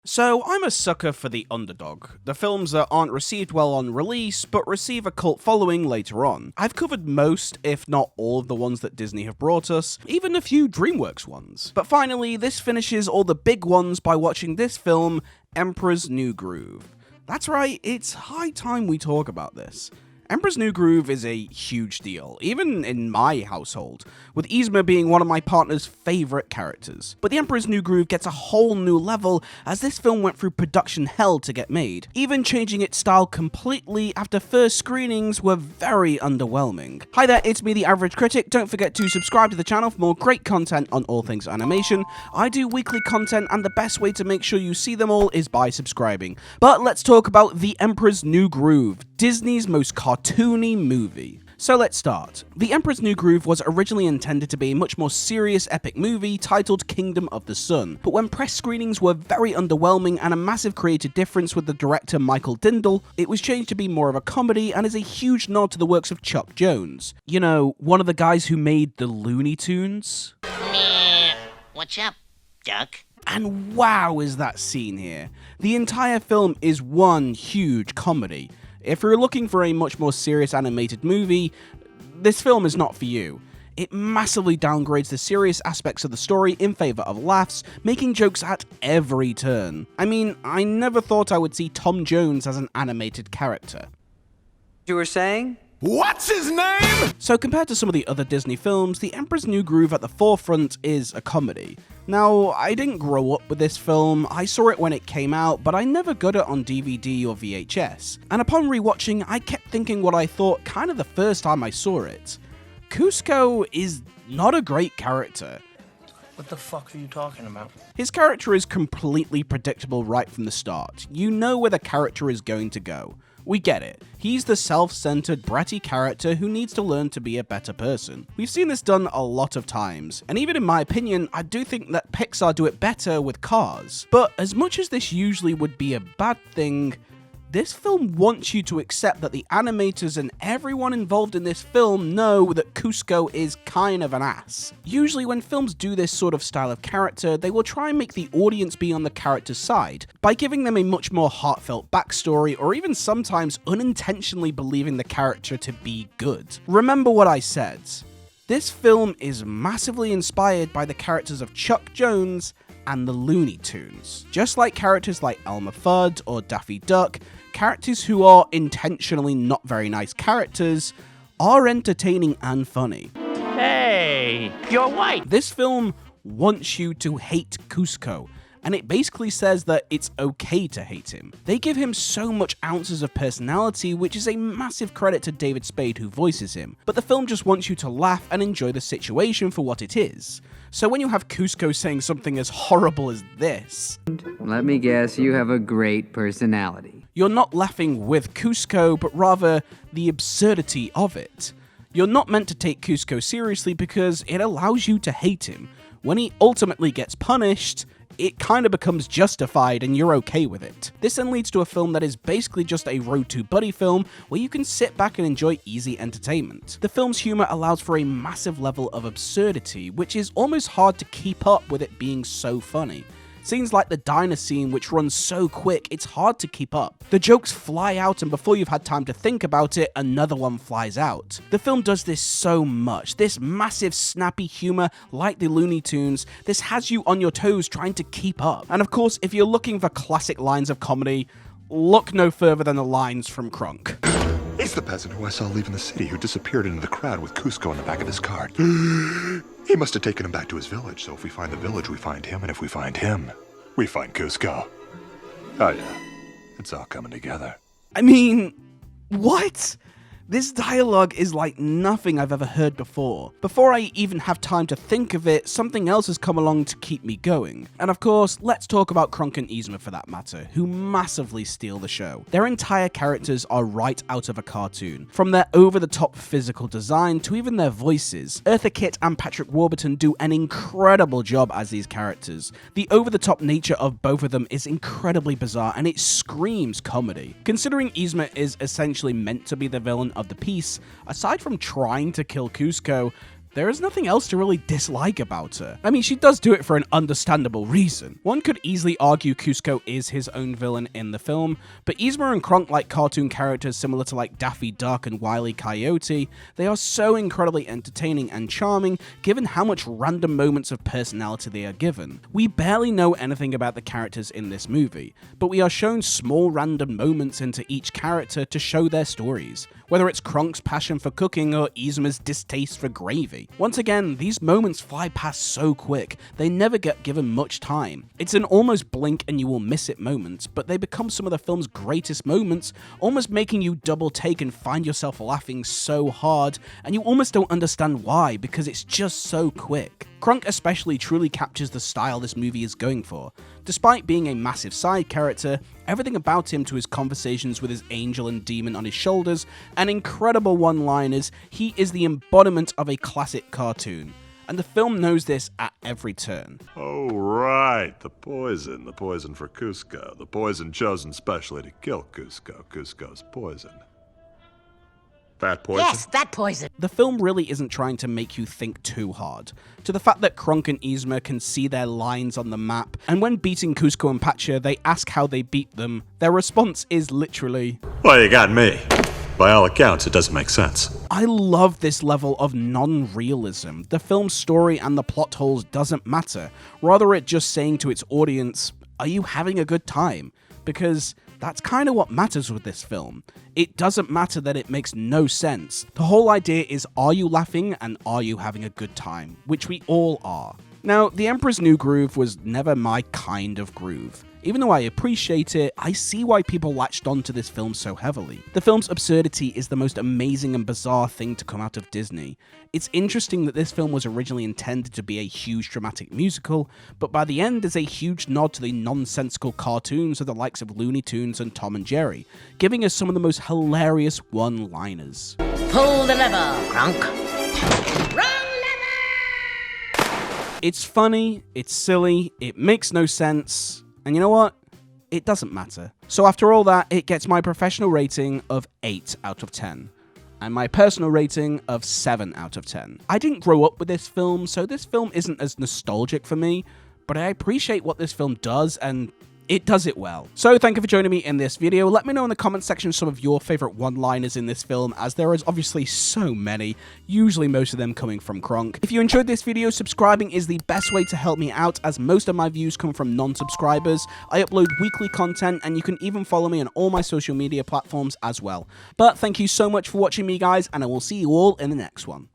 So, I'm a sucker for the underdog, the films that aren't received well on release, but receive a cult following later on. I've covered most, if not all of the ones that Disney have brought us, even a few DreamWorks ones. But finally, this finishes all the big ones by watching this film, Emperor's New Groove. That's right, it's high time we talk about this. Emperor's New Groove is a huge deal, even in my household, with Yzma being one of my partner's favourite characters. But The Emperor's New Groove gets a whole new level as this film went through production hell to get made, even changing its style completely after first screenings were very underwhelming. Hi there, it's me, the Average Critic. Don't forget to subscribe to the channel for more great content on all things animation. I do weekly content, and the best way to make sure you see them all is by subscribing. But let's talk about The Emperor's New Groove, Disney's most cartoony movie. So let's start. The Emperor's New Groove was originally intended to be a much more serious epic movie titled Kingdom of the Sun, but when press screenings were very underwhelming and a massive creative difference with the director Michael Dindal, it was changed to be more of a comedy and is a huge nod to the works of Chuck Jones. You know, one of the guys who made the Looney Tunes? Meh. What's up, Duck? And wow, is that scene here. The entire film is one huge comedy. If you're looking for a much more serious animated movie, this film is not for you. It massively downgrades the serious aspects of the story in favour of laughs, making jokes at every turn. I mean, I never thought I would see Tom Jones as an animated character. You were saying? What's his name? So compared to some of the other Disney films, The Emperor's New Groove at the forefront is a comedy. Now, I didn't grow up with this film, I saw it when it came out, but I never got it on DVD or VHS. And upon rewatching, I kept thinking what I thought kind of the first time I saw it. Kuzco is not a great character. What the fuck are you talking about? His character is completely predictable right from the start. You know where the character is going to go. We get it. He's the self-centered, bratty character who needs to learn to be a better person. We've seen this done a lot of times, and even in my opinion, I do think that Pixar do it better with Cars. But as much as this usually would be a bad thing, this film wants you to accept that the animators and everyone involved in this film know that Kuzco is kind of an ass. Usually when films do this sort of style of character, they will try and make the audience be on the character's side, by giving them a much more heartfelt backstory, or even sometimes unintentionally believing the character to be good. Remember what I said. This film is massively inspired by the characters of Chuck Jones and the Looney Tunes. Just like characters like Elmer Fudd or Daffy Duck, characters who are intentionally not very nice characters are entertaining and funny. Hey, you're white. This film wants you to hate Kuzco, and it basically says that it's okay to hate him. They give him so much ounces of personality, which is a massive credit to David Spade who voices him, but the film just wants you to laugh and enjoy the situation for what it is. So when you have Kuzco saying something as horrible as this, Let me guess, you have a great personality. you're not laughing with Kuzco, but rather the absurdity of it. You're not meant to take Kuzco seriously because it allows you to hate him. When he ultimately gets punished, it kind of becomes justified and you're okay with it. This then leads to a film that is basically just a Road to Buddy film where you can sit back and enjoy easy entertainment. The film's humor allows for a massive level of absurdity, which is almost hard to keep up with it being so funny. Scenes like the diner scene, which runs so quick, it's hard to keep up. The jokes fly out, and before you've had time to think about it, another one flies out. The film does this so much. This massive, snappy humor, like the Looney Tunes, this has you on your toes trying to keep up. And of course, if you're looking for classic lines of comedy, look no further than the lines from Kronk. It's the peasant who I saw leaving the city who disappeared into the crowd with Kuzco in the back of his cart. He must have taken him back to his village, so if we find the village, we find him, and if we find him, we find Kuzco. Oh yeah, it's all coming together. I mean, what? This dialogue is like nothing I've ever heard before. Before I even have time to think of it, something else has come along to keep me going. And of course, let's talk about Kronk and Yzma for that matter, who massively steal the show. Their entire characters are right out of a cartoon. From their over-the-top physical design to even their voices. Eartha Kitt and Patrick Warburton do an incredible job as these characters. The over-the-top nature of both of them is incredibly bizarre and it screams comedy. Considering Yzma is essentially meant to be the villain of the piece, aside from trying to kill Kuzco, There is nothing else to really dislike about her. I mean, she does do it for an understandable reason. One could easily argue Kuzco is his own villain in the film, but Yzma and Kronk, like cartoon characters similar to like Daffy Duck and Wile E. Coyote, they are so incredibly entertaining and charming given how much random moments of personality they are given. We barely know anything about the characters in this movie, but we are shown small random moments into each character to show their stories, whether it's Kronk's passion for cooking or Yzma's distaste for gravy. Once again, these moments fly past so quick, they never get given much time. It's an almost blink and you will miss it moments, but they become some of the film's greatest moments, almost making you double take and find yourself laughing so hard, and you almost don't understand why because it's just so quick. Kronk especially truly captures the style this movie is going for. Despite being a massive side character, everything about him, to his conversations with his angel and demon on his shoulders, and incredible one-liners, he is the embodiment of a classic cartoon. And the film knows this at every turn. Oh, right. The poison for Kuzco. The poison chosen specially to kill Kuzco. Kuzco's poison. That poison? Yes, that poison. The film really isn't trying to make you think too hard. To the fact that Kronk and Yzma can see their lines on the map, and when beating Kuzco and Pacha, they ask how they beat them, their response is literally, Well, you got me. By all accounts, it doesn't make sense. I love this level of non-realism. The film's story and the plot holes doesn't matter. Rather, it just saying to its audience, are you having a good time? Because that's kind of what matters with this film. It doesn't matter that it makes no sense. The whole idea is, are you laughing and are you having a good time? Which we all are. Now, The Emperor's New Groove was never my kind of groove. Even though I appreciate it, I see why people latched onto this film so heavily. The film's absurdity is the most amazing and bizarre thing to come out of Disney. It's interesting that this film was originally intended to be a huge dramatic musical, but by the end is a huge nod to the nonsensical cartoons of the likes of Looney Tunes and Tom and Jerry, giving us some of the most hilarious one-liners. Pull the lever, Kronk. It's funny, it's silly, it makes no sense, and you know what? It doesn't matter. So after all that, it gets my professional rating of 8 out of 10. And my personal rating of 7 out of 10. I didn't grow up with this film, so this film isn't as nostalgic for me, but I appreciate what this film does, and it does it well. So thank you for joining me in this video. Let me know in the comment section some of your favorite one-liners in this film, as there is obviously so many, usually most of them coming from Kronk. If you enjoyed this video, subscribing is the best way to help me out, as most of my views come from non-subscribers. I upload weekly content, and you can even follow me on all my social media platforms as well. But thank you so much for watching me, guys, and I will see you all in the next one.